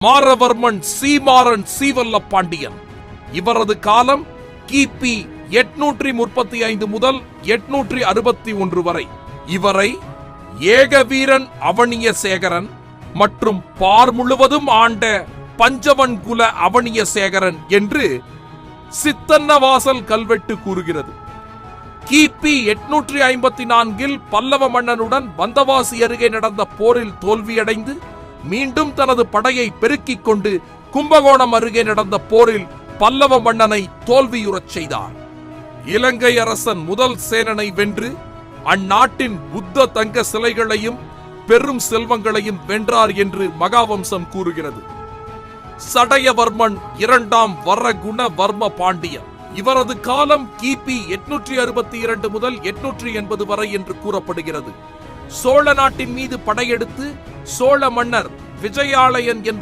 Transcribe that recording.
மாரவர்மன் சீமாறன் சீவல்ல பாண்டியன். இவரது காலம் கிபி 835 முதல் 861 வரை. இவரை ஏகவீரன் அவனிய சேகரன் மற்றும் பார் முழுவதும் ஆண்ட பஞ்சவன் குல அவனிய சேகரன் என்று சித்தன்னவாசல் கல்வெட்டு கூறுகிறது. கிபி 854 பல்லவ மன்னனுடன் வந்தவாசி அருகே நடந்த போரில் தோல்வியடைந்து மீண்டும் தனது படையை பெருக்கிக் கொண்டு கும்பகோணம் அருகே நடந்த போரில் பல்லவ மன்னனை தோல்வியுறச் செய்தார். இலங்கை அரசன் முதல் சேனனை வென்று அந்நாட்டின் புத்த தங்க சிலைகளையும் பெரும் செல்வங்களையும் வென்றார் என்று மகாவம்சம் கூறுகிறது. சடையவர்மன் 2ஆம் வரகுண வர்ம பாண்டியன். இவரது காலம் கிபி 862 முதல் 880 வரை என்று கூறப்படுகிறது. சோழ நாட்டின் மீது படையெடுத்து சோழ மன்னர் விஜயாலயன் என்பவர்